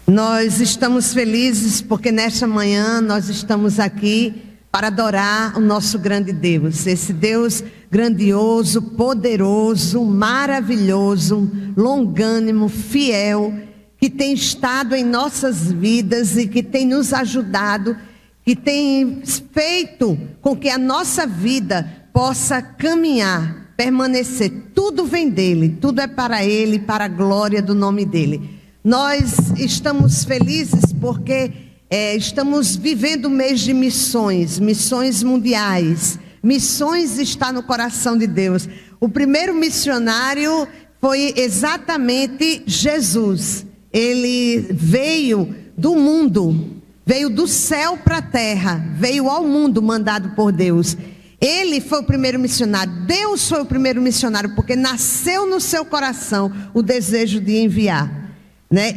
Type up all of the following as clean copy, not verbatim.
Nós estamos felizes porque nesta manhã nós estamos aqui para adorar o nosso grande Deus, esse Deus grandioso, poderoso, maravilhoso, longânimo, fiel, que tem estado em nossas vidas e que tem nos ajudado, que tem feito com que a nossa vida possa caminhar, permanecer. Tudo vem dele, tudo é para ele, para a glória do nome dele. Nós estamos felizes porque estamos vivendo o mês de missões, missões mundiais. Missões está no coração de Deus. O primeiro missionário foi exatamente Jesus. Ele veio do mundo, veio do céu para a terra, veio ao mundo mandado por Deus. Ele foi o primeiro missionário, Deus foi o primeiro missionário, porque nasceu no seu coração o desejo de enviar.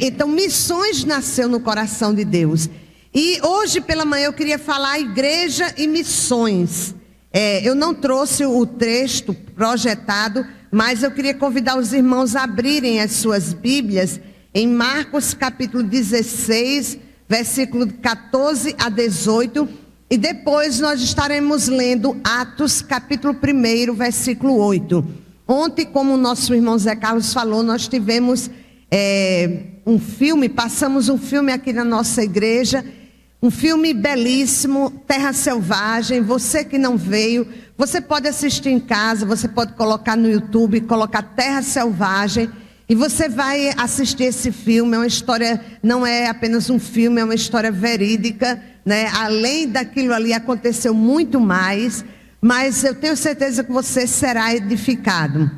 Então missões nasceu no coração de Deus. E hoje pela manhã eu queria falar igreja e missões. Eu não trouxe o texto projetado, mas eu queria convidar os irmãos a abrirem as suas Bíblias em Marcos capítulo 16, versículo 14 a 18. E depois nós estaremos lendo Atos capítulo 1, versículo 8. Ontem, como o nosso irmão Zé Carlos falou, nós tivemos um filme, passamos um filme aqui na nossa igreja, um filme belíssimo, Terra Selvagem. Você que não veio, você pode assistir em casa, você pode colocar no YouTube, colocar Terra Selvagem, e você vai assistir esse filme. É uma história, não é apenas um filme, é uma história verídica, Além daquilo ali aconteceu muito mais, mas eu tenho certeza que você será edificado.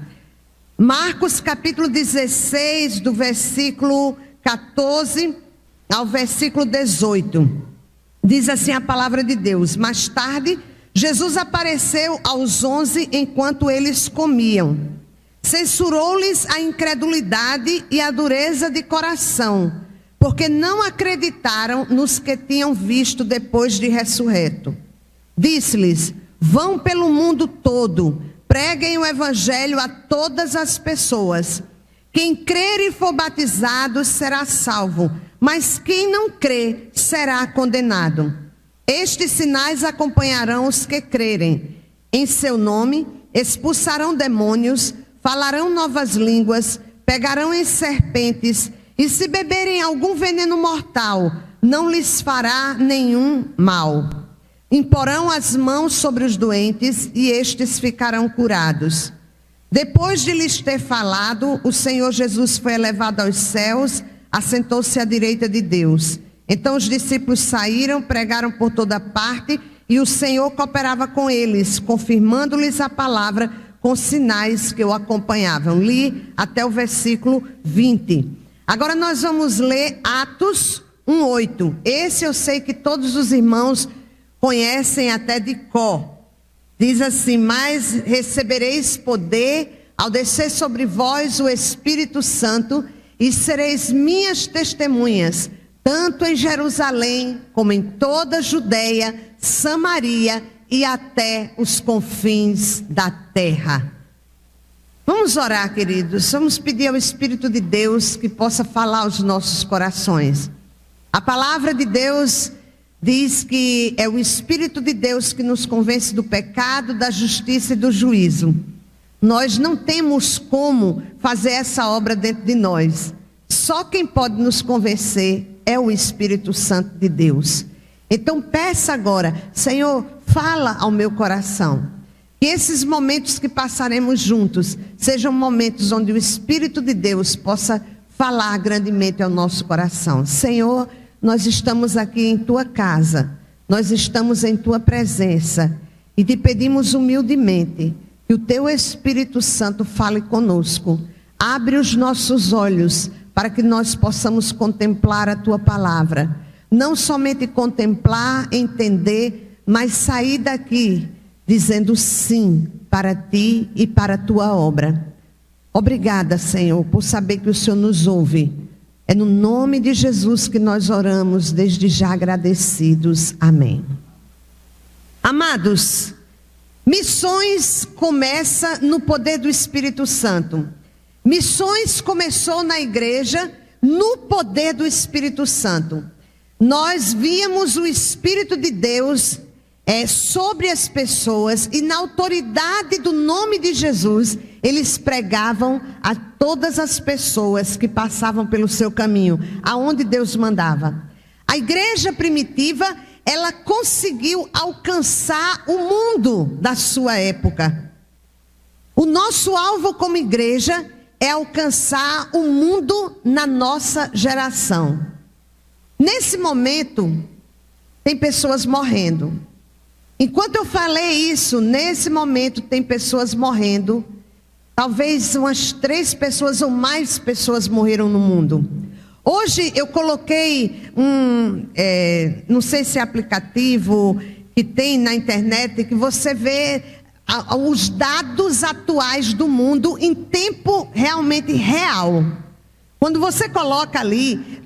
Marcos capítulo 16, do versículo 14 ao versículo 18. Diz assim a palavra de Deus: Mais tarde, Jesus apareceu aos 11 enquanto eles comiam. Censurou-lhes a incredulidade e a dureza de coração, porque não acreditaram nos que tinham visto depois de ressurreto. Disse-lhes: Vão pelo mundo todo, preguem o evangelho a todas as pessoas. Quem crer e for batizado será salvo, mas quem não crer será condenado. Estes sinais acompanharão os que crerem. Em seu nome expulsarão demônios, falarão novas línguas, pegarão em serpentes, e se beberem algum veneno mortal, não lhes fará nenhum mal. Imporão as mãos sobre os doentes e estes ficarão curados. Depois de lhes ter falado, o Senhor Jesus foi elevado aos céus, assentou-se à direita de Deus. Então os discípulos saíram, pregaram por toda parte, e o Senhor cooperava com eles, confirmando-lhes a palavra com sinais que o acompanhavam. Li até o versículo 20. Agora nós vamos ler Atos 1:8. Esse eu sei que todos os irmãos conhecem até de cor. Diz assim: Mas recebereis poder ao descer sobre vós o Espírito Santo, e sereis minhas testemunhas, tanto em Jerusalém como em toda a Judeia, Samaria e até os confins da terra. Vamos orar, queridos. Vamos pedir ao Espírito de Deus que possa falar aos nossos corações. A palavra de Deus diz que é o Espírito de Deus que nos convence do pecado, da justiça e do juízo. Nós não temos como fazer essa obra dentro de nós. Só quem pode nos convencer é o Espírito Santo de Deus. Então peça agora: Senhor, fala ao meu coração. Que esses momentos que passaremos juntos sejam momentos onde o Espírito de Deus possa falar grandemente ao nosso coração. Senhor, nós estamos aqui em Tua casa, nós estamos em Tua presença, e te pedimos humildemente que o Teu Espírito Santo fale conosco. Abre os nossos olhos para que nós possamos contemplar a Tua palavra. Não somente contemplar, entender, mas sair daqui dizendo sim para Ti e para a Tua obra. Obrigada, Senhor, por saber que o Senhor nos ouve. É no nome de Jesus que nós oramos, desde já agradecidos. Amém. Amados, missões começa no poder do Espírito Santo. Missões começou na igreja no poder do Espírito Santo. Nós víamos o Espírito de Deus sobre as pessoas, e na autoridade do nome de Jesus, eles pregavam a todas as pessoas que passavam pelo seu caminho, aonde Deus mandava. A igreja primitiva, ela conseguiu alcançar o mundo da sua época. O nosso alvo como igreja é alcançar o mundo na nossa geração. Nesse momento, tem pessoas morrendo. Enquanto eu falei isso, nesse momento tem pessoas morrendo. Talvez umas 3 pessoas ou mais pessoas morreram no mundo. Hoje eu coloquei não sei se é aplicativo que tem na internet, que você vê os dados atuais do mundo em tempo realmente real. Quando você coloca ali,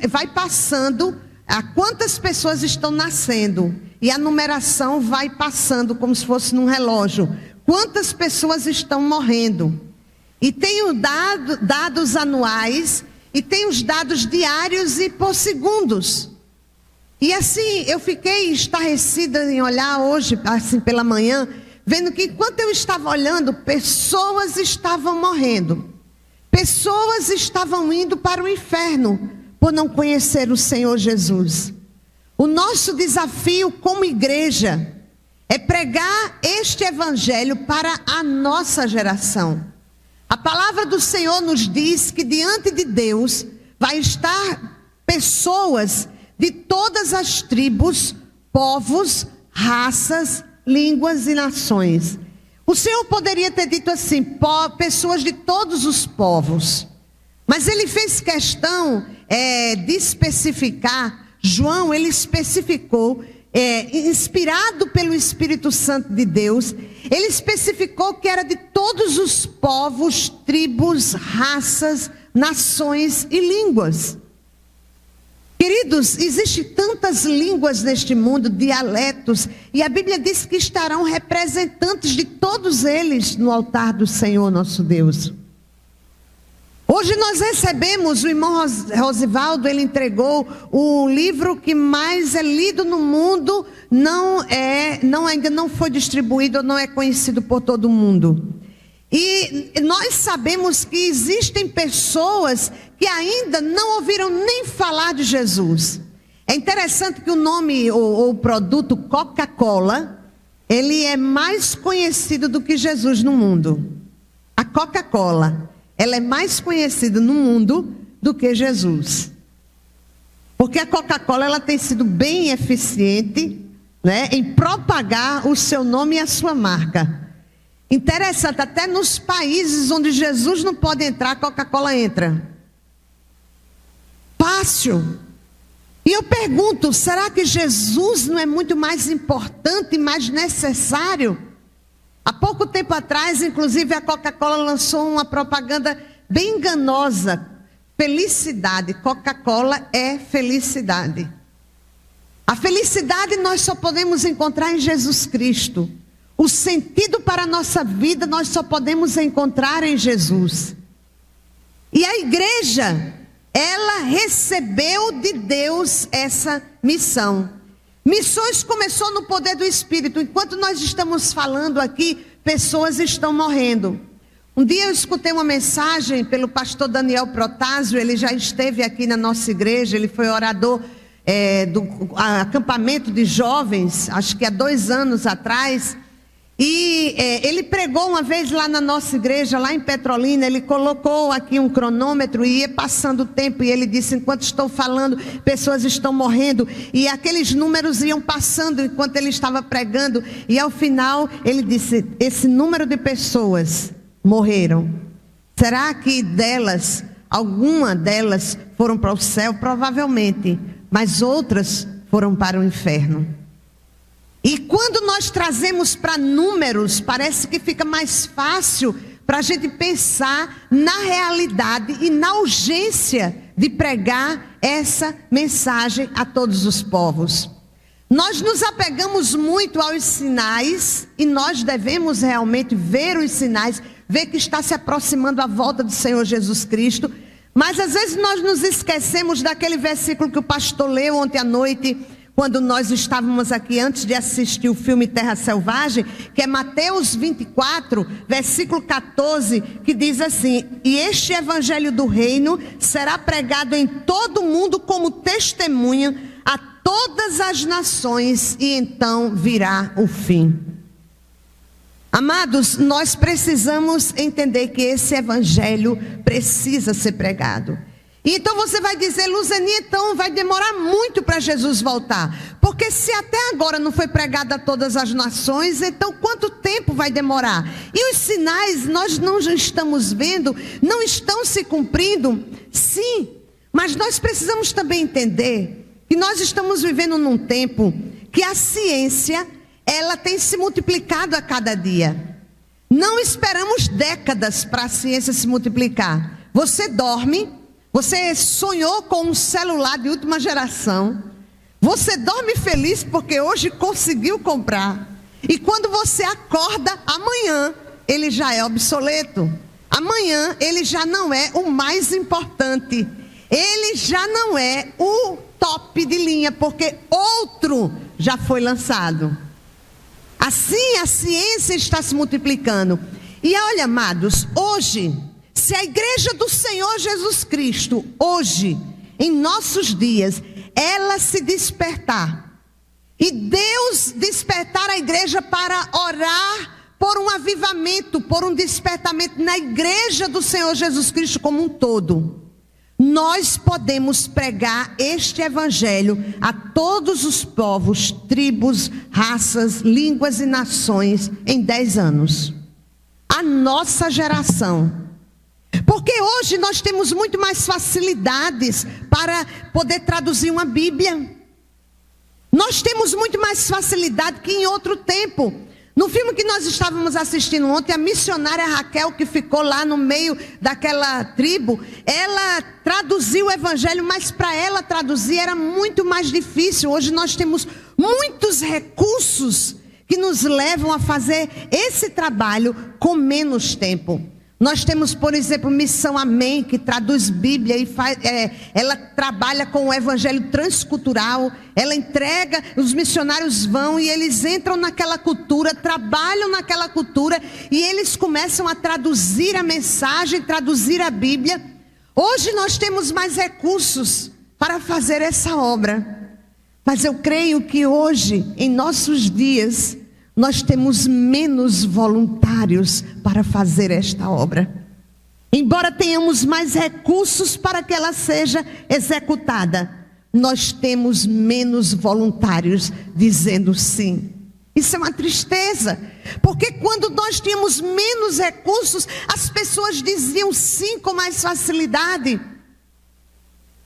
vai passando a quantas pessoas estão nascendo, e a numeração vai passando como se fosse num relógio. Quantas pessoas estão morrendo? E tem os dados anuais, e tem os dados diários e por segundos. E assim, eu fiquei estarrecida em olhar hoje, assim pela manhã, vendo que enquanto eu estava olhando, pessoas estavam morrendo. Pessoas estavam indo para o inferno por não conhecer o Senhor Jesus. O nosso desafio como igreja é pregar este evangelho para a nossa geração. A palavra do Senhor nos diz que diante de Deus vai estar pessoas de todas as tribos, povos, raças, línguas e nações. O Senhor poderia ter dito assim, pessoas de todos os povos. Mas ele fez questão de especificar. João, ele especificou, inspirado pelo Espírito Santo de Deus, ele especificou que era de todos os povos, tribos, raças, nações e línguas. Queridos, existem tantas línguas neste mundo, dialetos, e a Bíblia diz que estarão representantes de todos eles no altar do Senhor nosso Deus. Hoje nós recebemos, o irmão Rosivaldo, ele entregou o livro que mais é lido no mundo, ainda não foi distribuído, não é conhecido por todo mundo. E nós sabemos que existem pessoas que ainda não ouviram nem falar de Jesus. É interessante que o nome ou o produto Coca-Cola, ele é mais conhecido do que Jesus no mundo. A Coca-Cola, ela é mais conhecida no mundo do que Jesus. Porque a Coca-Cola, ela tem sido bem eficiente, né, em propagar o seu nome e a sua marca. Interessante, até nos países onde Jesus não pode entrar, a Coca-Cola entra. Fácil. E eu pergunto, será que Jesus não é muito mais importante e mais necessário? Há pouco tempo atrás, inclusive, a Coca-Cola lançou uma propaganda bem enganosa. Felicidade. Coca-Cola é felicidade. A felicidade nós só podemos encontrar em Jesus Cristo. O sentido para a nossa vida nós só podemos encontrar em Jesus. E a igreja, ela recebeu de Deus essa missão. Missões começou no poder do Espírito. Enquanto nós estamos falando aqui, pessoas estão morrendo. Um dia eu escutei uma mensagem pelo pastor Daniel Protásio. Ele já esteve aqui na nossa igreja. Ele foi orador do acampamento de jovens, acho que há 2 anos atrás. E ele pregou uma vez lá na nossa igreja, lá em Petrolina. Ele colocou aqui um cronômetro e ia passando o tempo. E ele disse, enquanto estou falando, pessoas estão morrendo. E aqueles números iam passando enquanto ele estava pregando. E ao final ele disse, esse número de pessoas morreram. Será que alguma delas foram para o céu? Provavelmente. Mas outras foram para o inferno. E quando nós trazemos para números, parece que fica mais fácil para a gente pensar na realidade e na urgência de pregar essa mensagem a todos os povos. Nós nos apegamos muito aos sinais e nós devemos realmente ver os sinais, ver que está se aproximando a volta do Senhor Jesus Cristo. Mas às vezes nós nos esquecemos daquele versículo que o pastor leu ontem à noite, quando nós estávamos aqui antes de assistir o filme Terra Selvagem, que é Mateus 24, versículo 14, que diz assim: e este evangelho do reino será pregado em todo o mundo como testemunho a todas as nações, e então virá o fim. Amados, nós precisamos entender que esse evangelho precisa ser pregado. Então você vai dizer: Luzeni, então vai demorar muito para Jesus voltar, porque se até agora não foi pregado a todas as nações, então quanto tempo vai demorar? E os sinais nós não estamos vendo, não estão se cumprindo? Sim, mas nós precisamos também entender que nós estamos vivendo num tempo que a ciência, ela tem se multiplicado a cada dia. Não esperamos décadas para a ciência se multiplicar. Você dorme, você sonhou com um celular de última geração, você dorme feliz porque hoje conseguiu comprar, e quando você acorda, amanhã ele já é obsoleto, amanhã ele já não é o mais importante, ele já não é o top de linha, porque outro já foi lançado. Assim a ciência está se multiplicando. E olha, amados, hoje, se a igreja do Senhor Jesus Cristo, hoje, em nossos dias, ela se despertar, e Deus despertar a igreja para orar por um avivamento, por um despertamento na igreja do Senhor Jesus Cristo como um todo, nós podemos pregar este evangelho a todos os povos, tribos, raças, línguas e nações em 10 anos. A nossa geração. Porque hoje nós temos muito mais facilidades para poder traduzir uma Bíblia. Nós temos muito mais facilidade que em outro tempo. No filme que nós estávamos assistindo ontem, a missionária Raquel, que ficou lá no meio daquela tribo, ela traduziu o evangelho, mas para ela traduzir era muito mais difícil. Hoje nós temos muitos recursos que nos levam a fazer esse trabalho com menos tempo. Nós temos, por exemplo, Missão Amém, que traduz Bíblia e ela trabalha com o evangelho transcultural. Ela entrega, os missionários vão e eles entram naquela cultura, trabalham naquela cultura e eles começam a traduzir a mensagem, traduzir a Bíblia. Hoje nós temos mais recursos para fazer essa obra. Mas eu creio que hoje, em nossos dias, nós temos menos voluntários para fazer esta obra. Embora tenhamos mais recursos para que ela seja executada, nós temos menos voluntários dizendo sim. Isso é uma tristeza, porque quando nós tínhamos menos recursos, as pessoas diziam sim com mais facilidade.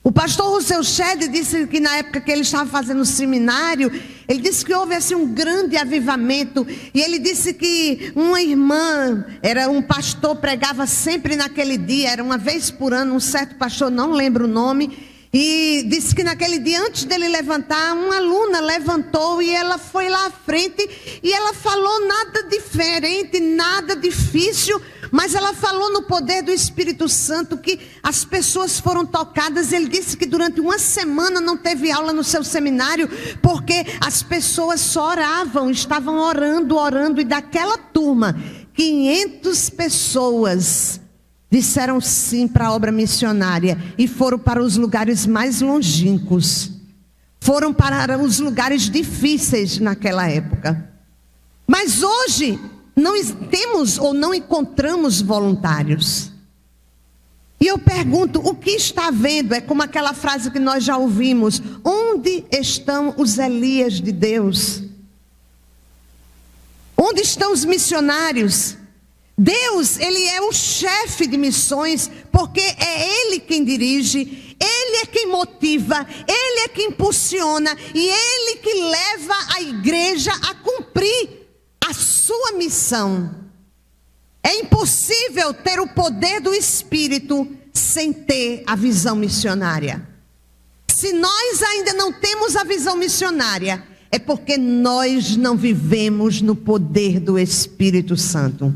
O pastor Rousseau Shedd disse que na época que ele estava fazendo o seminário, ele disse que houve assim um grande avivamento. E ele disse que uma irmã, era um pastor, pregava sempre naquele dia, era uma vez por ano, um certo pastor, não lembro o nome. E disse que naquele dia, antes dele levantar, uma aluna levantou e ela foi lá à frente. E ela falou nada diferente, nada difícil, mas ela falou no poder do Espírito Santo que as pessoas foram tocadas. Ele disse que durante uma semana não teve aula no seu seminário, porque as pessoas só oravam, estavam orando, e daquela turma, 500 pessoas disseram sim para a obra missionária e foram para os lugares mais longínquos, foram para os lugares difíceis naquela época. Mas hoje não temos ou não encontramos voluntários. E eu pergunto, o que está havendo? É como aquela frase que nós já ouvimos: onde estão os Elias de Deus? Onde estão os missionários? Deus, Ele é o chefe de missões, porque é Ele quem dirige, Ele é quem motiva, Ele é quem impulsiona, e Ele que leva a igreja a cumprir a sua missão. É impossível ter o poder do Espírito sem ter a visão missionária. Se nós ainda não temos a visão missionária, é porque nós não vivemos no poder do Espírito Santo.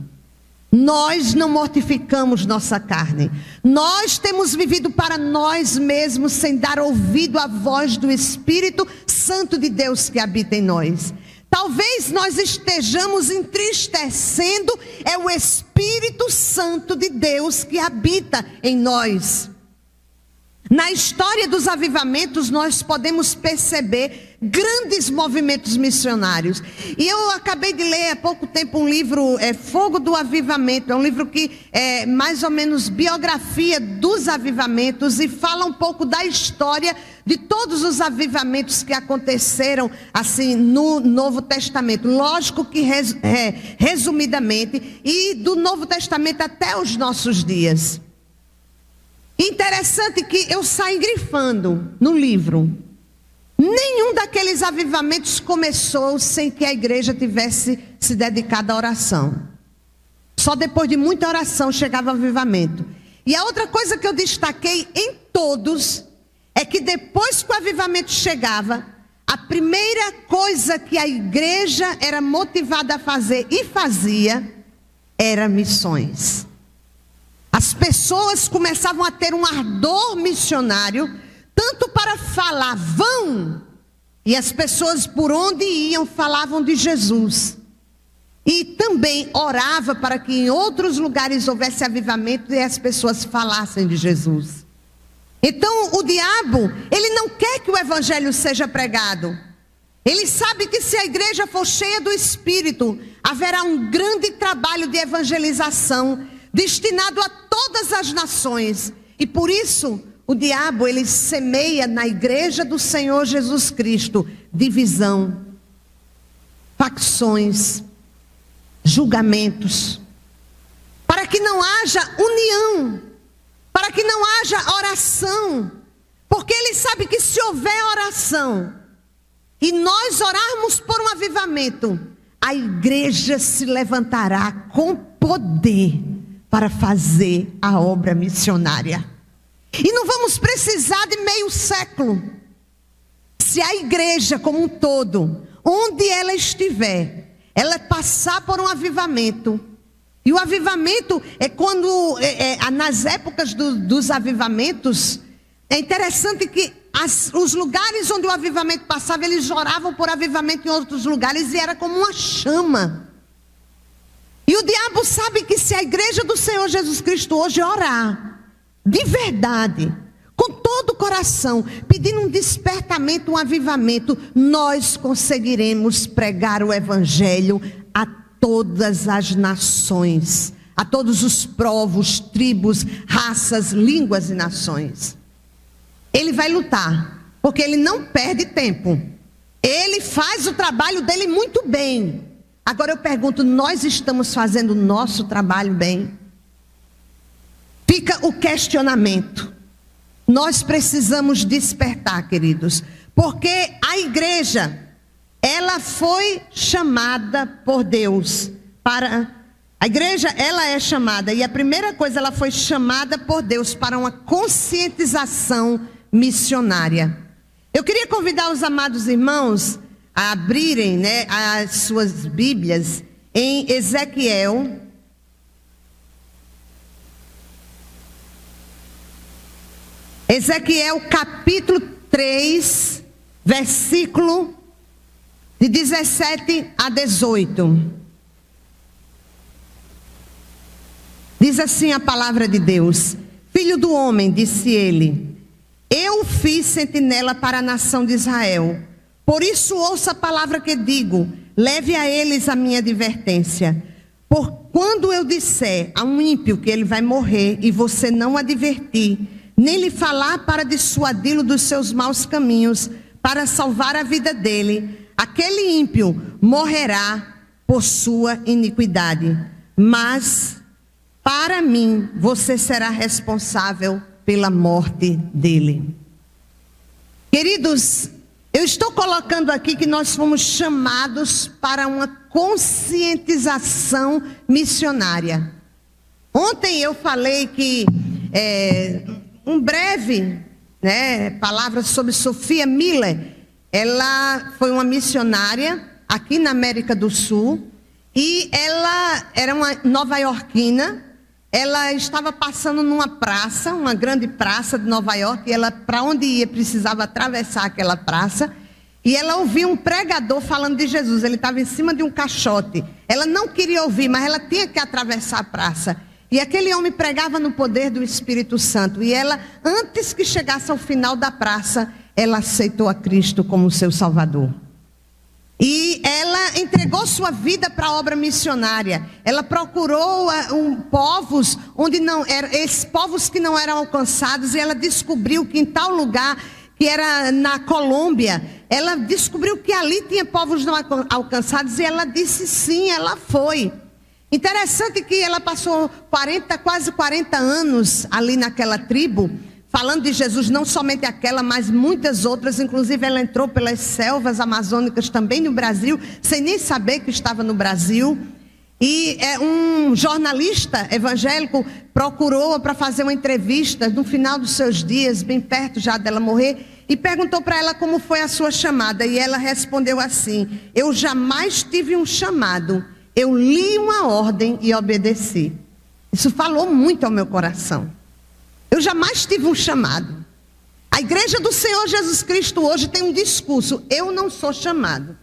Nós não mortificamos nossa carne. Nós temos vivido para nós mesmos sem dar ouvido à voz do Espírito Santo de Deus que habita em nós. Talvez nós estejamos entristecendo o Espírito Santo de Deus que habita em nós. Na história dos avivamentos, nós podemos perceber grandes movimentos missionários. E eu acabei de ler há pouco tempo um livro, Fogo do Avivamento. É um livro que é mais ou menos biografia dos avivamentos e fala um pouco da história de todos os avivamentos que aconteceram assim no Novo Testamento. Lógico que resumidamente, e do Novo Testamento até os nossos dias. Interessante que eu saí grifando no livro. Nenhum daqueles avivamentos começou sem que a igreja tivesse se dedicado à oração. Só depois de muita oração chegava o avivamento. E a outra coisa que eu destaquei em todos é que depois que o avivamento chegava, a primeira coisa que a igreja era motivada a fazer e fazia era missões. As pessoas começavam a ter um ardor missionário, tanto para falar, vão, e as pessoas por onde iam falavam de Jesus. E também orava para que em outros lugares houvesse avivamento e as pessoas falassem de Jesus. Então o diabo, ele não quer que o evangelho seja pregado. Ele sabe que se a igreja for cheia do Espírito, haverá um grande trabalho de evangelização, destinado a todas as nações. E por isso, o diabo, ele semeia na igreja do Senhor Jesus Cristo divisão, facções, julgamentos, para que não haja união, para que não haja oração, porque ele sabe que se houver oração, e nós orarmos por um avivamento, a igreja se levantará com poder para fazer a obra missionária. E não vamos precisar de meio século. Se a igreja como um todo, onde ela estiver, ela passar por um avivamento. E o avivamento é quando, nas épocas dos avivamentos, é interessante que os lugares onde o avivamento passava, eles oravam por avivamento em outros lugares e era como uma chama. E o diabo sabe que se a igreja do Senhor Jesus Cristo hoje orar, de verdade, com todo o coração, pedindo um despertamento, um avivamento, nós conseguiremos pregar o evangelho a todas as nações, a todos os povos, tribos, raças, línguas e nações. Ele vai lutar, porque ele não perde tempo. Ele faz o trabalho dele muito bem. Agora eu pergunto, nós estamos fazendo o nosso trabalho bem? Fica o questionamento. Nós precisamos despertar, queridos, porque a igreja, ela foi chamada por Deus para... A igreja, ela é chamada, e a primeira coisa, ela foi chamada por Deus para uma conscientização missionária. Eu queria convidar os amados irmãos a abrirem, as suas Bíblias em Ezequiel. Ezequiel capítulo 3, versículo de 17 a 18. Diz assim a palavra de Deus: Filho do homem, disse ele, eu fiz sentinela para a nação de Israel. Por isso ouça a palavra que digo, leve a eles a minha advertência. Por quando eu disser a um ímpio que ele vai morrer e você não advertir, nem lhe falar para dissuadi-lo dos seus maus caminhos, para salvar a vida dele, aquele ímpio morrerá por sua iniquidade. Mas para mim você será responsável pela morte dele. Queridos, eu estou colocando aqui que nós fomos chamados para uma conscientização missionária. Ontem eu falei que um breve palavra sobre Sophia Miller. Ela foi uma missionária aqui na América do Sul E ela era uma nova-iorquina. Ela estava passando numa praça, uma grande praça de Nova York, e ela, para onde ia, precisava atravessar aquela praça, e ela ouviu um pregador falando de Jesus. Ele estava em cima de um caixote. Ela não queria ouvir, mas ela tinha que atravessar a praça. E aquele homem pregava no poder do Espírito Santo, e ela, antes que chegasse ao final da praça, ela aceitou a Cristo como seu Salvador. E ela entregou sua vida para a obra missionária. Ela procurou povos onde não eram, esses povos que não eram alcançados, e ela descobriu que em tal lugar, que era na Colômbia, ela descobriu que ali tinha povos não alcançados, e ela disse sim, ela foi. Interessante que ela passou quase 40 anos ali naquela tribo, falando de Jesus, não somente aquela, mas muitas outras. Inclusive ela entrou pelas selvas amazônicas também no Brasil, sem nem saber que estava no Brasil. E um jornalista evangélico procurou-a para fazer uma entrevista no final dos seus dias, bem perto já dela morrer, e perguntou para ela como foi a sua chamada. E ela respondeu assim: eu jamais tive um chamado, eu li uma ordem e obedeci. Isso falou muito ao meu coração. Eu jamais tive um chamado. A igreja do Senhor Jesus Cristo hoje tem um discurso: eu não sou chamado.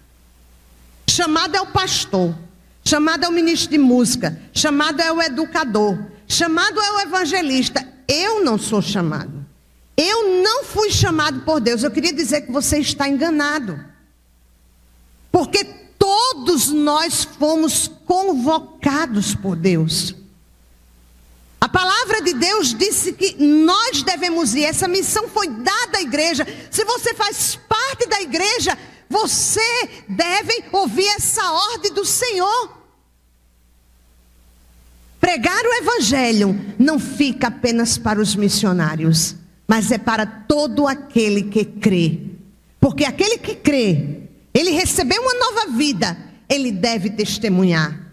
Chamado é o pastor, chamado é o ministro de música, chamado é o educador, chamado é o evangelista. Eu não sou chamado. Eu não fui chamado por Deus. Eu queria dizer que você está enganado, porque todos nós fomos convocados por Deus. A palavra de Deus disse que nós devemos ir. Essa missão foi dada à igreja. Se você faz parte da igreja, você deve ouvir essa ordem do Senhor. Pregar o evangelho não fica apenas para os missionários, mas é para todo aquele que crê. Porque aquele que crê, ele recebeu uma nova vida, ele deve testemunhar.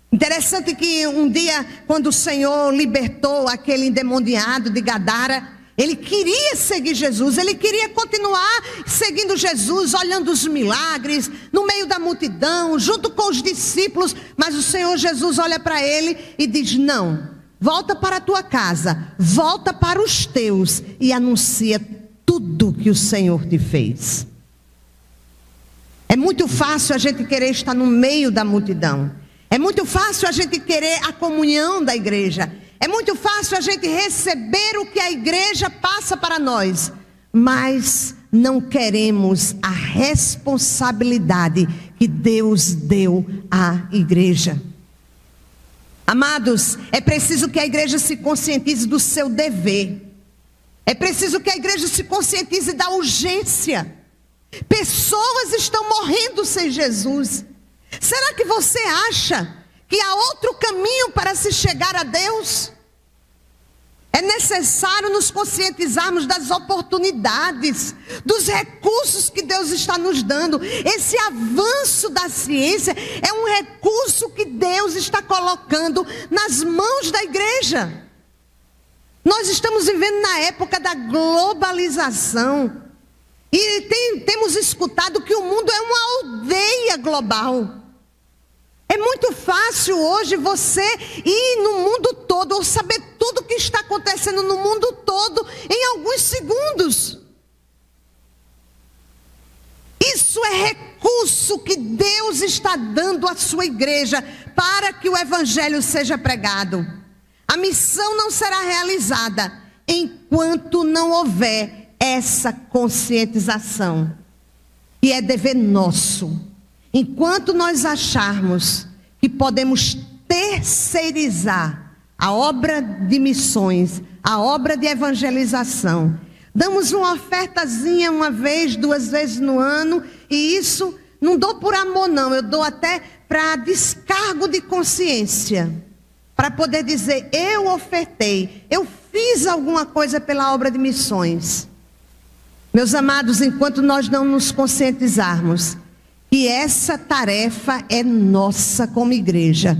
Interessante que um dia, quando o Senhor libertou aquele endemoniado de Gadara, ele queria seguir Jesus, ele queria continuar seguindo Jesus, olhando os milagres, no meio da multidão, junto com os discípulos. Mas o Senhor Jesus olha para ele e diz: não, volta para a tua casa, volta para os teus e anuncia tudo que o Senhor te fez. É muito fácil a gente querer estar no meio da multidão. É muito fácil a gente querer a comunhão da igreja. É muito fácil a gente receber o que a igreja passa para nós. Mas não queremos a responsabilidade que Deus deu à igreja. Amados, é preciso que a igreja se conscientize do seu dever. É preciso que a igreja se conscientize da urgência. Pessoas estão morrendo sem Jesus. Será que você acha que há outro caminho para se chegar a Deus? É necessário nos conscientizarmos das oportunidades, dos recursos que Deus está nos dando. Esse avanço da ciência é um recurso que Deus está colocando nas mãos da igreja. Nós estamos vivendo na época da globalização. E temos escutado que o mundo é uma aldeia global. É muito fácil hoje você ir no mundo todo, ou saber tudo o que está acontecendo no mundo todo em alguns segundos. Isso é recurso que Deus está dando à sua igreja para que o evangelho seja pregado. A missão não será realizada enquanto não houver essa conscientização, que é dever nosso. Enquanto nós acharmos que podemos terceirizar a obra de missões, a obra de evangelização, damos uma ofertazinha uma vez, 2 vezes no ano, e isso não dou por amor não, eu dou até para descargo de consciência, para poder dizer: eu ofertei, eu fiz alguma coisa pela obra de missões. Meus amados, enquanto nós não nos conscientizarmos que essa tarefa é nossa como igreja,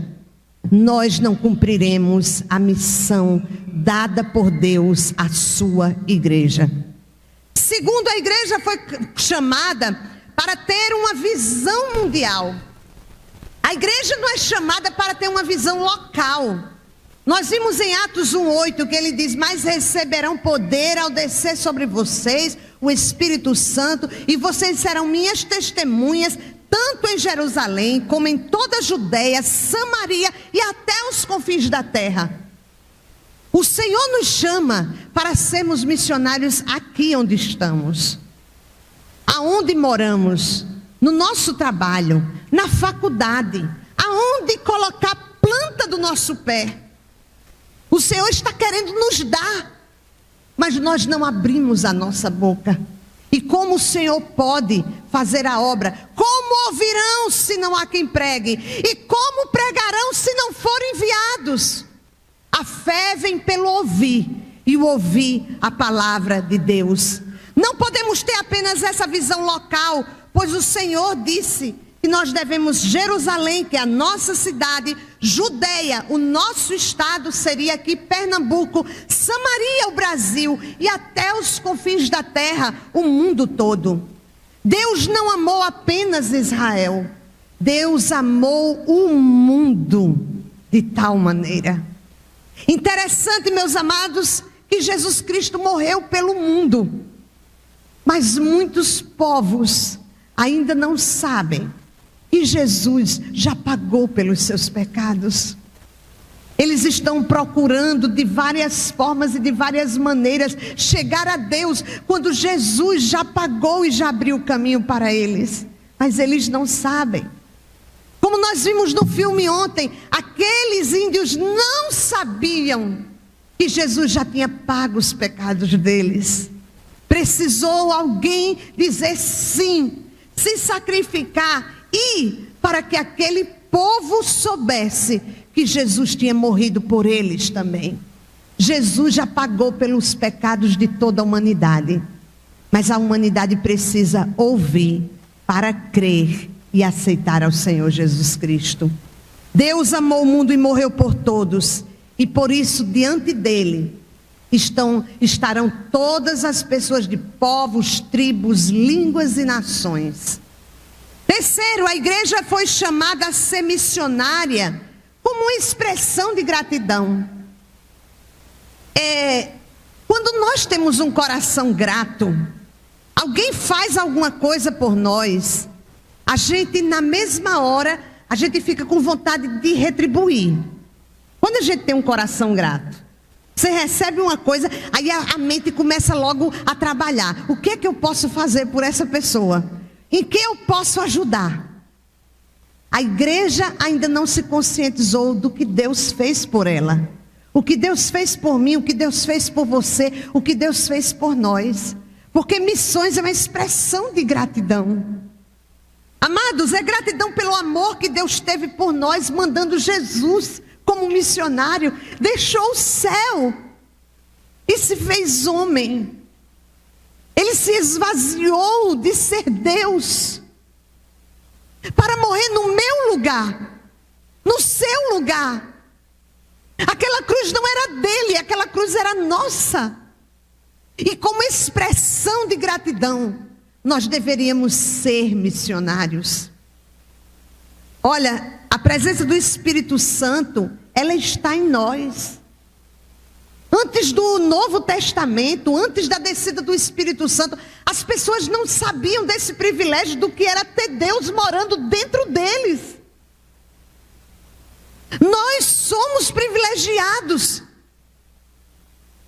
nós não cumpriremos a missão dada por Deus à sua igreja. Segundo, a igreja foi chamada para ter uma visão mundial. A igreja não é chamada para ter uma visão local. Nós vimos em Atos 1:8 que ele diz: mas receberão poder ao descer sobre vocês o Espírito Santo, e vocês serão minhas testemunhas, tanto em Jerusalém como em toda a Judeia, Samaria e até os confins da terra. O Senhor nos chama para sermos missionários aqui onde estamos, aonde moramos, no nosso trabalho, na faculdade, aonde colocar a planta do nosso pé. O Senhor está querendo nos dar, mas nós não abrimos a nossa boca. E como o Senhor pode fazer a obra? Como ouvirão se não há quem pregue? E como pregarão se não forem enviados? A fé vem pelo ouvir, e o ouvir a palavra de Deus. Não podemos ter apenas essa visão local, pois o Senhor disse que nós devemos Jerusalém, que é a nossa cidade, Judeia, o nosso estado seria aqui Pernambuco, Samaria, o Brasil, e até os confins da terra, o mundo todo. Deus não amou apenas Israel, Deus amou o mundo de tal maneira. Interessante, meus amados, que Jesus Cristo morreu pelo mundo, mas muitos povos ainda não sabem que Jesus já pagou pelos seus pecados. Eles estão procurando de várias formas e de várias maneiras chegar a Deus, quando Jesus já pagou e já abriu o caminho para eles. Mas eles não sabem. Como nós vimos no filme ontem, aqueles índios não sabiam que Jesus já tinha pago os pecados deles. Precisou alguém dizer sim, se sacrificar, e para que aquele povo soubesse que Jesus tinha morrido por eles também. Jesus já pagou pelos pecados de toda a humanidade, mas a humanidade precisa ouvir para crer e aceitar ao Senhor Jesus Cristo. Deus amou o mundo e morreu por todos, e por isso diante dele estarão todas as pessoas de povos, tribos, línguas e nações. Terceiro, a igreja foi chamada a ser missionária como uma expressão de gratidão. Quando nós temos um coração grato, alguém faz alguma coisa por nós, a gente na mesma hora, a gente fica com vontade de retribuir. Quando a gente tem um coração grato, você recebe uma coisa, aí a mente começa logo a trabalhar. O que é que eu posso fazer por essa pessoa? Em que eu posso ajudar? A igreja ainda não se conscientizou do que Deus fez por ela. O que Deus fez por mim, o que Deus fez por você, o que Deus fez por nós. Porque missões é uma expressão de gratidão. Amados, é gratidão pelo amor que Deus teve por nós, mandando Jesus como missionário. Deixou o céu e se fez homem. Ele se esvaziou de ser Deus para morrer no meu lugar, no seu lugar. Aquela cruz não era dele, aquela cruz era nossa. E como expressão de gratidão, nós deveríamos ser missionários. Olha, a presença do Espírito Santo, ela está em nós. Antes do Novo Testamento, antes da descida do Espírito Santo, as pessoas não sabiam desse privilégio do que era ter Deus morando dentro deles. Nós somos privilegiados.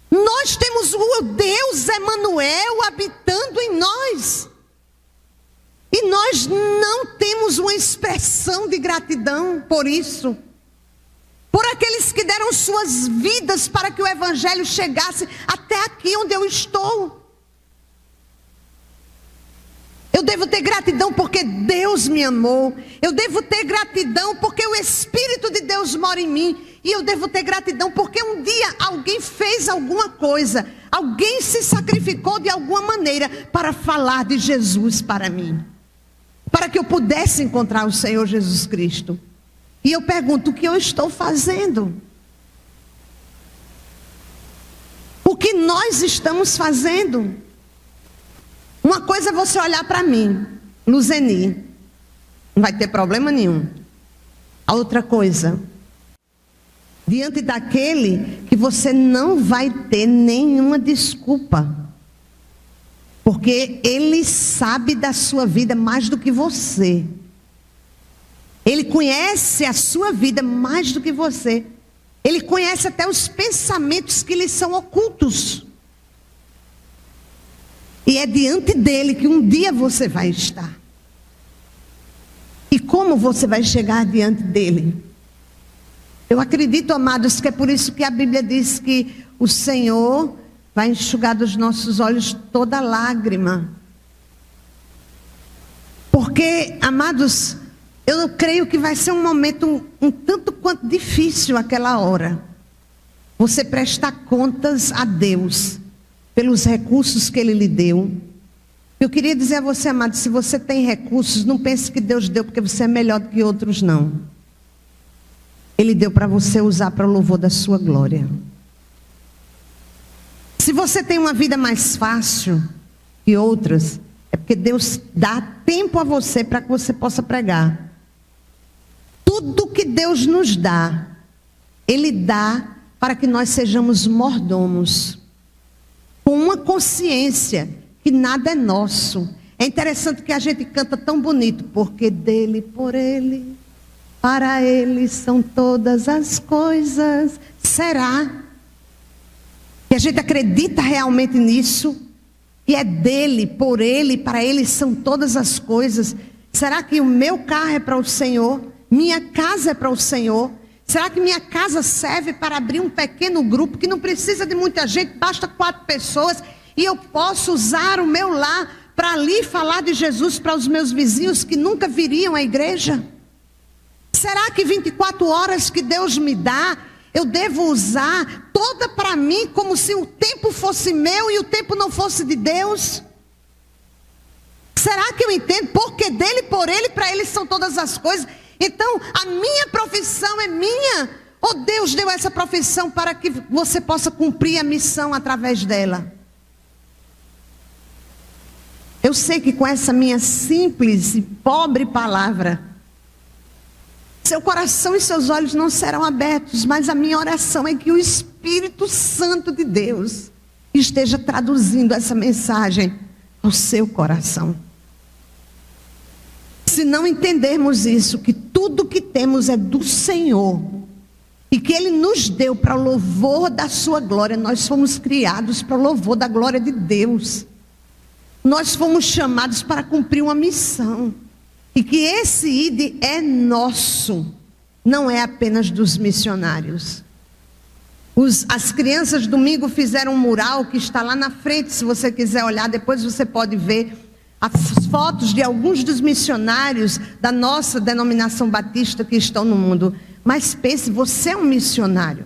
Nós temos o Deus Emanuel habitando em nós. E nós não temos uma expressão de gratidão por isso. Por aqueles que deram suas vidas para que o Evangelho chegasse até aqui onde eu estou. Eu devo ter gratidão porque Deus me amou. Eu devo ter gratidão porque o Espírito de Deus mora em mim. E eu devo ter gratidão porque um dia alguém fez alguma coisa. Alguém se sacrificou de alguma maneira para falar de Jesus para mim. Para que eu pudesse encontrar o Senhor Jesus Cristo. E eu pergunto, o que eu estou fazendo? O que nós estamos fazendo? Uma coisa é você olhar para mim, Luzeni, não vai ter problema nenhum. A outra coisa, diante daquele que você não vai ter nenhuma desculpa, porque ele sabe da sua vida mais do que você. Ele conhece a sua vida mais do que você. Ele conhece até os pensamentos que lhe são ocultos. E é diante dele que um dia você vai estar. E como você vai chegar diante dele? Eu acredito, amados, que é por isso que a Bíblia diz que o Senhor vai enxugar dos nossos olhos toda lágrima. Porque, amados, eu creio que vai ser um momento um tanto quanto difícil aquela hora. Você prestar contas a Deus pelos recursos que Ele lhe deu. Eu queria dizer a você, amado, se você tem recursos, não pense que Deus deu porque você é melhor do que outros, não. Ele deu para você usar para o louvor da sua glória. Se você tem uma vida mais fácil que outras, é porque Deus dá tempo a você para que você possa pregar. Tudo que Deus nos dá, Ele dá para que nós sejamos mordomos, com uma consciência que nada é nosso. É interessante que a gente canta tão bonito, porque dele, por ele, para ele são todas as coisas. Será que a gente acredita realmente nisso? Que é dele, por ele, para ele são todas as coisas. Será que o meu carro é para o Senhor? Minha casa é para o Senhor? Será que minha casa serve para abrir um pequeno grupo que não precisa de muita gente, basta 4 pessoas, e eu posso usar o meu lar para ali falar de Jesus para os meus vizinhos que nunca viriam à igreja? Será que 24 horas que Deus me dá, eu devo usar toda para mim, como se o tempo fosse meu e o tempo não fosse de Deus? Será que eu entendo? Porque dele, por ele, para ele são todas as coisas. Então, a minha profissão é minha? Ou Deus deu essa profissão para que você possa cumprir a missão através dela? Eu sei que com essa minha simples e pobre palavra, seu coração e seus olhos não serão abertos, mas a minha oração é que o Espírito Santo de Deus esteja traduzindo essa mensagem ao seu coração. Se não entendermos isso, que tudo que temos é do Senhor, e que Ele nos deu para o louvor da sua glória, nós fomos criados para o louvor da glória de Deus. Nós fomos chamados para cumprir uma missão. E que esse ID é nosso, não é apenas dos missionários. As crianças domingo fizeram um mural que está lá na frente, se você quiser olhar, depois você pode ver as fotos de alguns dos missionários da nossa denominação batista que estão no mundo. Mas pense, você é um missionário.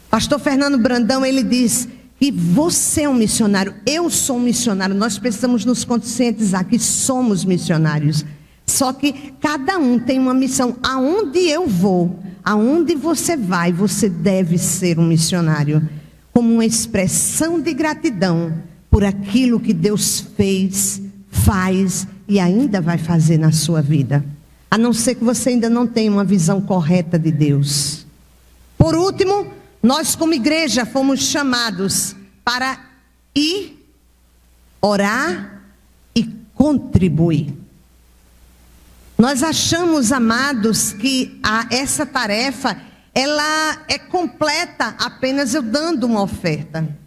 Pastor Fernando Brandão, ele diz que você é um missionário, eu sou um missionário. Nós precisamos nos conscientizar que somos missionários. Só que cada um tem uma missão. Aonde eu vou, aonde você vai, você deve ser um missionário. Como uma expressão de gratidão por aquilo que Deus fez, faz e ainda vai fazer na sua vida. A não ser que você ainda não tenha uma visão correta de Deus. Por último, nós como igreja fomos chamados para ir, orar e contribuir. Nós achamos, amados, que essa tarefa, ela é completa apenas eu dando uma oferta.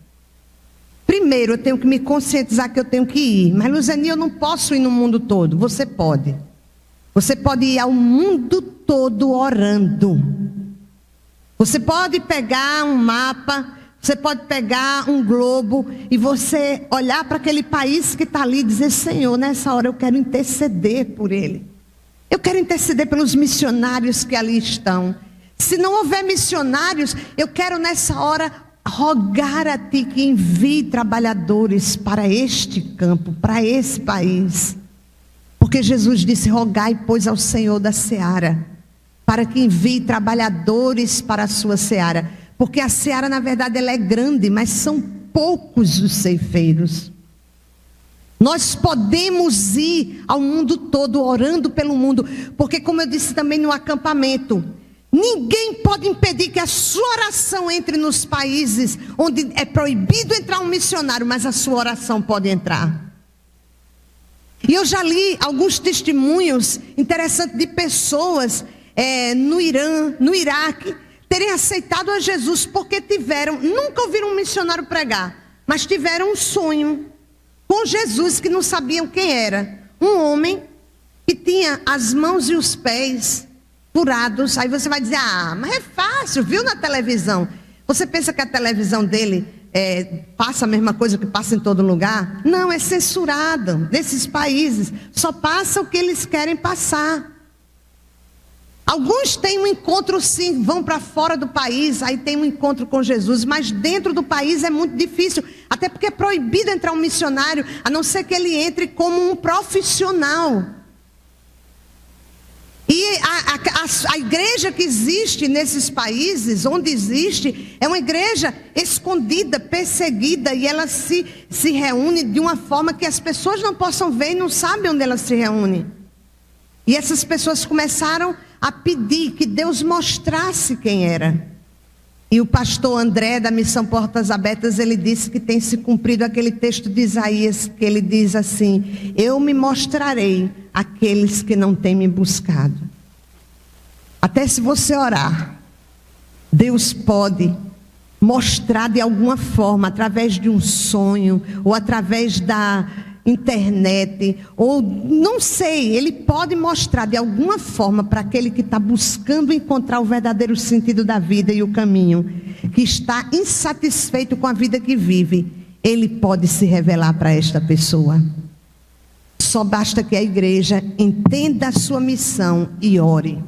Primeiro, eu tenho que me conscientizar que eu tenho que ir. Mas, Luzeni, eu não posso ir no mundo todo. Você pode. Você pode ir ao mundo todo orando. Você pode pegar um mapa, você pode pegar um globo e você olhar para aquele país que está ali e dizer: Senhor, nessa hora eu quero interceder por ele. Eu quero interceder pelos missionários que ali estão. Se não houver missionários, eu quero nessa hora rogar a Ti que envie trabalhadores para este campo, para esse país. Porque Jesus disse: rogai, pois, ao Senhor da seara, para que envie trabalhadores para a sua seara. Porque a seara, na verdade, ela é grande, mas são poucos os ceifeiros. Nós podemos ir ao mundo todo orando pelo mundo, porque como eu disse também no acampamento, ninguém pode impedir que a sua oração entre nos países onde é proibido entrar um missionário, mas a sua oração pode entrar. E eu já li alguns testemunhos interessantes de pessoas no Irã, no Iraque, terem aceitado a Jesus porque nunca ouviram um missionário pregar, mas tiveram um sonho com Jesus que não sabiam quem era. Um homem que tinha as mãos e os pés curados. Aí você vai dizer, mas é fácil, viu na televisão. Você pensa que a televisão dele passa a mesma coisa que passa em todo lugar? Não, é censurada. Nesses países só passa o que eles querem passar. Alguns têm um encontro sim, vão para fora do país, aí tem um encontro com Jesus, mas dentro do país é muito difícil, até porque é proibido entrar um missionário, a não ser que ele entre como um profissional. E a igreja que existe nesses países, onde existe, é uma igreja escondida, perseguida, e ela se reúne de uma forma que as pessoas não possam ver e não sabem onde ela se reúne. E essas pessoas começaram a pedir que Deus mostrasse quem era. E o pastor André, da Missão Portas Abertas, ele disse que tem se cumprido aquele texto de Isaías, que ele diz assim: eu me mostrarei àqueles que não têm me buscado. Até se você orar, Deus pode mostrar de alguma forma, através de um sonho, ou através da internet, ou não sei, ele pode mostrar de alguma forma para aquele que está buscando encontrar o verdadeiro sentido da vida e o caminho, que está insatisfeito com a vida que vive, ele pode se revelar para esta pessoa. Só basta que a igreja entenda a sua missão e ore.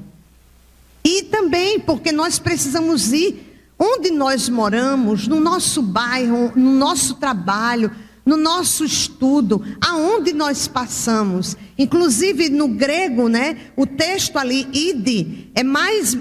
E também porque nós precisamos ir onde nós moramos, no nosso bairro, no nosso trabalho, no nosso estudo, aonde nós passamos. Inclusive no grego, o texto ali, ide, é mais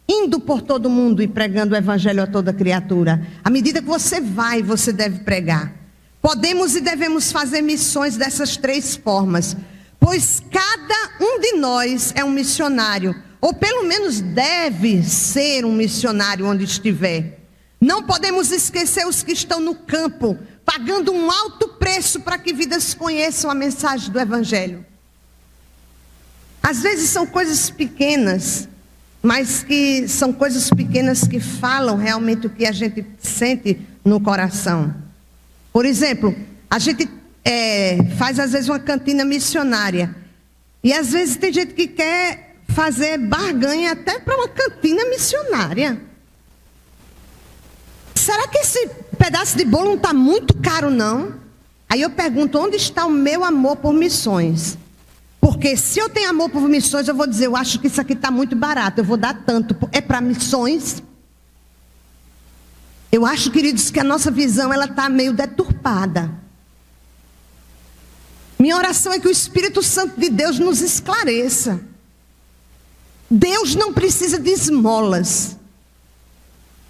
indo por todo mundo e pregando o evangelho a toda criatura. À medida que você vai, você deve pregar. Podemos e devemos fazer missões dessas 3 formas, pois cada um de nós é um missionário, ou pelo menos deve ser um missionário onde estiver. Não podemos esquecer os que estão no campo, pagando um alto preço para que vidas conheçam a mensagem do evangelho. Às vezes são coisas pequenas, mas que são coisas pequenas que falam realmente o que a gente sente no coração. Por exemplo, a gente faz às vezes uma cantina missionária, e às vezes tem gente que quer fazer barganha até para uma cantina missionária. Será que esse pedaço de bolo não está muito caro, não? Aí eu pergunto, onde está o meu amor por missões? Porque se eu tenho amor por missões, eu vou dizer, eu acho que isso aqui está muito barato, eu vou dar tanto. É para missões? Eu acho, queridos, que a nossa visão está meio deturpada. Minha oração é que o Espírito Santo de Deus nos esclareça. Deus não precisa de esmolas.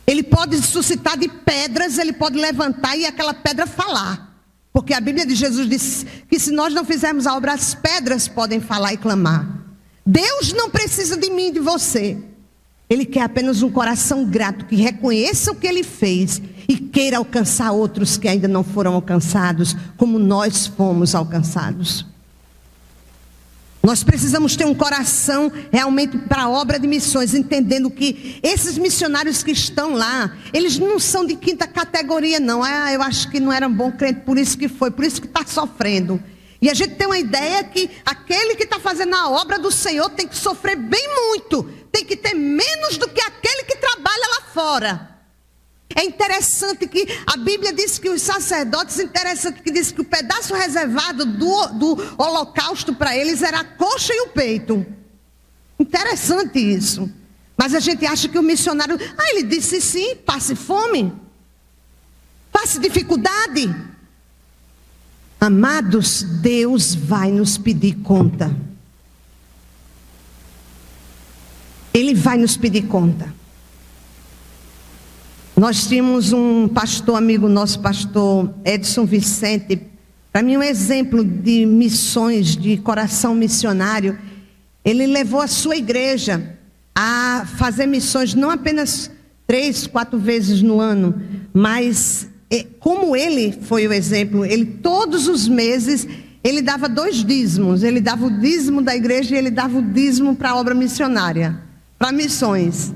Ele pode suscitar de pedras, ele pode levantar e aquela pedra falar. Porque a Bíblia de Jesus diz que se nós não fizermos a obra, as pedras podem falar e clamar. Deus não precisa de mim e de você. Ele quer apenas um coração grato, que reconheça o que Ele fez e queira alcançar outros que ainda não foram alcançados, como nós fomos alcançados. Nós precisamos ter um coração realmente para a obra de missões, entendendo que esses missionários que estão lá, eles não são de 5ª categoria, não. Eu acho que não era um bom crente, por isso que está sofrendo. E a gente tem uma ideia que aquele que está fazendo a obra do Senhor tem que sofrer bem muito, tem que ter menos do que aquele que trabalha lá fora. É interessante que a Bíblia diz que os sacerdotes, interessante que diz que o pedaço reservado do holocausto para eles era a coxa e o peito. Interessante isso. Mas a gente acha que o missionário, ele disse sim, passe fome, passe dificuldade. Amados, Deus vai nos pedir conta. Ele vai nos pedir conta. Nós tínhamos um pastor amigo nosso, pastor Edson Vicente, Para mim, um exemplo de missões, de coração missionário. Ele levou a sua igreja a fazer missões não apenas 3, 4 vezes no ano, mas como ele foi o exemplo, ele todos os meses ele dava 2 dízimos, ele dava o dízimo da igreja e ele dava o dízimo para a obra missionária, para missões.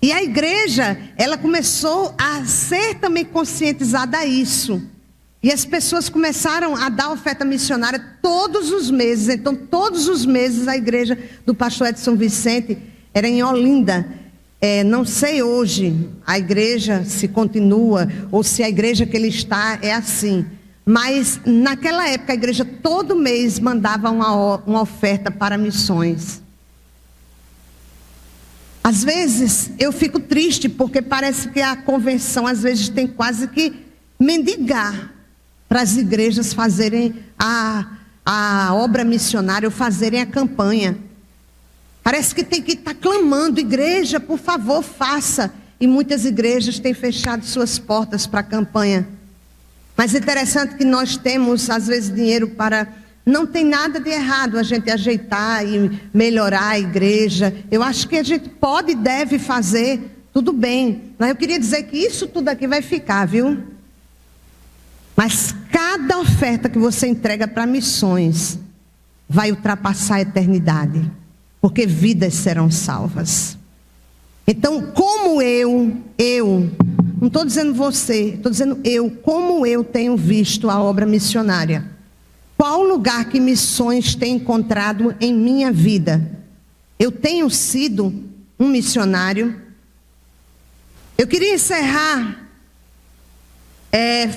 E a igreja, ela começou a ser também conscientizada a isso. E as pessoas começaram a dar oferta missionária todos os meses. Então, todos os meses a igreja do pastor Edson Vicente era em Olinda. Não sei hoje a igreja se continua ou se a igreja que ele está é assim. Mas naquela época a igreja todo mês mandava uma oferta para missões. Às vezes eu fico triste porque parece que a convenção às vezes tem quase que mendigar para as igrejas fazerem a obra missionária ou fazerem a campanha. Parece que tem que estar clamando, igreja, por favor, faça. E muitas igrejas têm fechado suas portas para a campanha. Mas é interessante que nós temos, às vezes, dinheiro para... Não tem nada de errado a gente ajeitar e melhorar a igreja. Eu acho que a gente pode e deve fazer, tudo bem. Mas eu queria dizer que isso tudo aqui vai ficar, viu? Mas cada oferta que você entrega para missões vai ultrapassar a eternidade. Porque vidas serão salvas. Então, como eu, não estou dizendo você, estou dizendo como eu tenho visto a obra missionária. Qual lugar que missões tem encontrado em minha vida? Eu tenho sido um missionário. Eu queria encerrar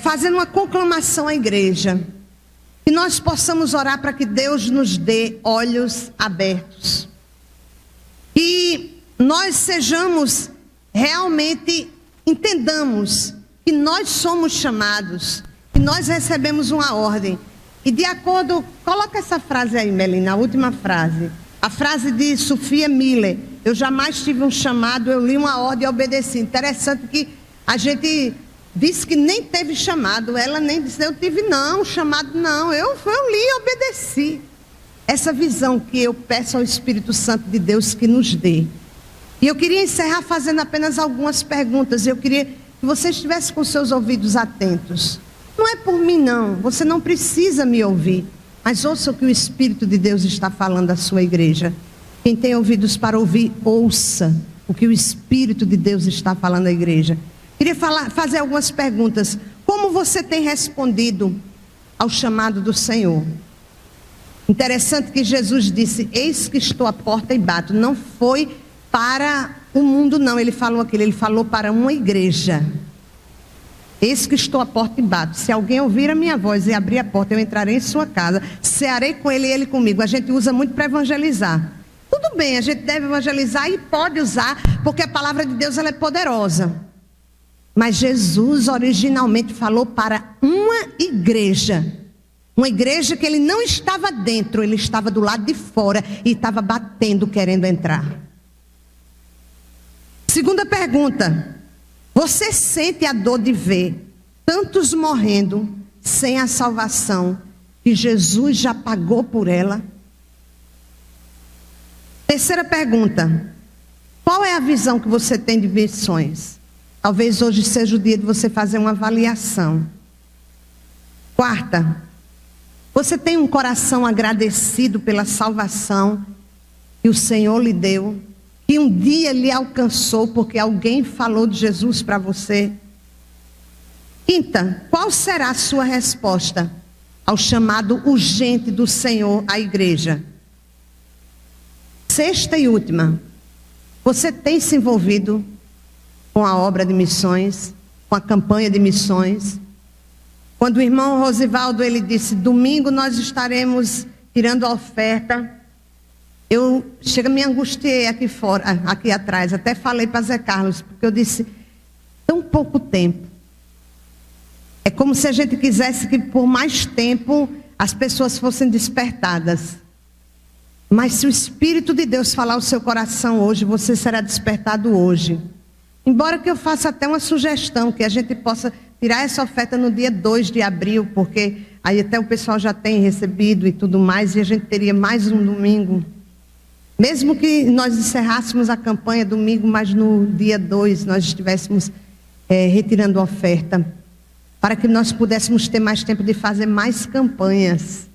fazendo uma conclamação à igreja. Que nós possamos orar para que Deus nos dê olhos abertos. E nós sejamos realmente, entendamos que nós somos chamados, que nós recebemos uma ordem. E de acordo, coloca essa frase aí, Melina, a última frase. A frase de Sophia Miller, eu jamais tive um chamado, eu li uma ordem e obedeci. Interessante que a gente disse que nem teve chamado, ela nem disse, eu tive não, chamado não, eu li e obedeci. Essa visão que eu peço ao Espírito Santo de Deus que nos dê. E eu queria encerrar fazendo apenas algumas perguntas. Eu queria que você estivesse com seus ouvidos atentos. Não é por mim não, você não precisa me ouvir. Mas ouça o que o Espírito de Deus está falando à sua igreja. Quem tem ouvidos para ouvir, ouça o que o Espírito de Deus está falando à igreja. Queria fazer algumas perguntas. Como você tem respondido ao chamado do Senhor? Interessante que Jesus disse, eis que estou à porta e bato. Não foi para o mundo não, ele falou aquilo, ele falou para uma igreja. Eis que estou à porta e bato. Se alguém ouvir a minha voz e abrir a porta, eu entrarei em sua casa, cearei com ele e ele comigo. A gente usa muito para evangelizar. Tudo bem, a gente deve evangelizar e pode usar, porque a palavra de Deus ela é poderosa. Mas Jesus originalmente falou para uma igreja. Uma igreja que ele não estava dentro, ele estava do lado de fora e estava batendo, querendo entrar. Segunda pergunta. Você sente a dor de ver tantos morrendo sem a salvação que Jesus já pagou por ela? Terceira pergunta. Qual é a visão que você tem de missões? Talvez hoje seja o dia de você fazer uma avaliação. Quarta. Você tem um coração agradecido pela salvação que o Senhor lhe deu? Que um dia lhe alcançou porque alguém falou de Jesus para você? Quinta, qual será a sua resposta ao chamado urgente do Senhor à igreja? Sexta e última, você tem se envolvido com a obra de missões, com a campanha de missões? Quando o irmão Rosivaldo, ele disse, domingo nós estaremos tirando a oferta, eu me angustiei aqui fora, aqui atrás, até falei para Zé Carlos, porque eu disse, tão pouco tempo. É como se a gente quisesse que por mais tempo as pessoas fossem despertadas. Mas se o Espírito de Deus falar o seu coração hoje, você será despertado hoje. Embora que eu faça até uma sugestão, que a gente possa tirar essa oferta no dia 2 de abril, porque aí até o pessoal já tem recebido e tudo mais, e a gente teria mais um domingo. Mesmo que nós encerrássemos a campanha domingo, mas no dia 2 nós estivéssemos retirando a oferta, para que nós pudéssemos ter mais tempo de fazer mais campanhas.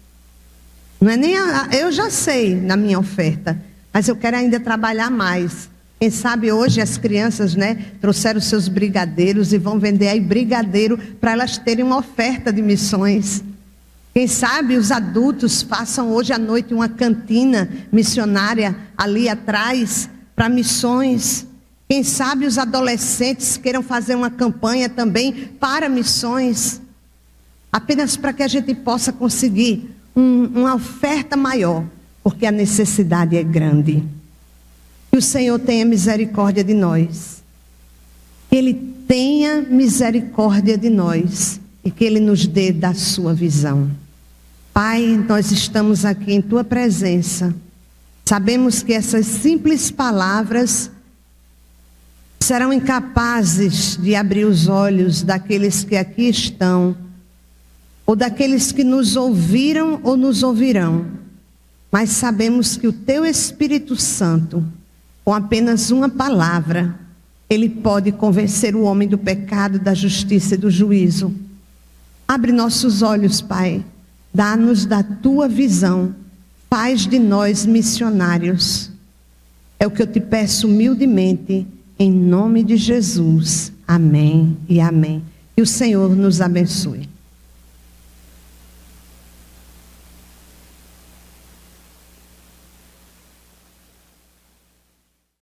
Não é nem eu já sei na minha oferta, mas eu quero ainda trabalhar mais. Quem sabe hoje as crianças, trouxeram seus brigadeiros e vão vender aí brigadeiro para elas terem uma oferta de missões. Quem sabe os adultos façam hoje à noite uma cantina missionária ali atrás para missões. Quem sabe os adolescentes queiram fazer uma campanha também para missões. Apenas para que a gente possa conseguir uma oferta maior, porque a necessidade é grande. Que o Senhor tenha misericórdia de nós. Que Ele tenha misericórdia de nós e que Ele nos dê da sua visão. Pai, nós estamos aqui em Tua presença. Sabemos que essas simples palavras serão incapazes de abrir os olhos daqueles que aqui estão, ou daqueles que nos ouviram ou nos ouvirão. Mas sabemos que o Teu Espírito Santo, com apenas uma palavra, Ele pode convencer o homem do pecado, da justiça e do juízo. Abre nossos olhos, Pai. Dá-nos da Tua visão. Faz de nós missionários. É o que eu te peço humildemente, em nome de Jesus. Amém e amém. Que o Senhor nos abençoe.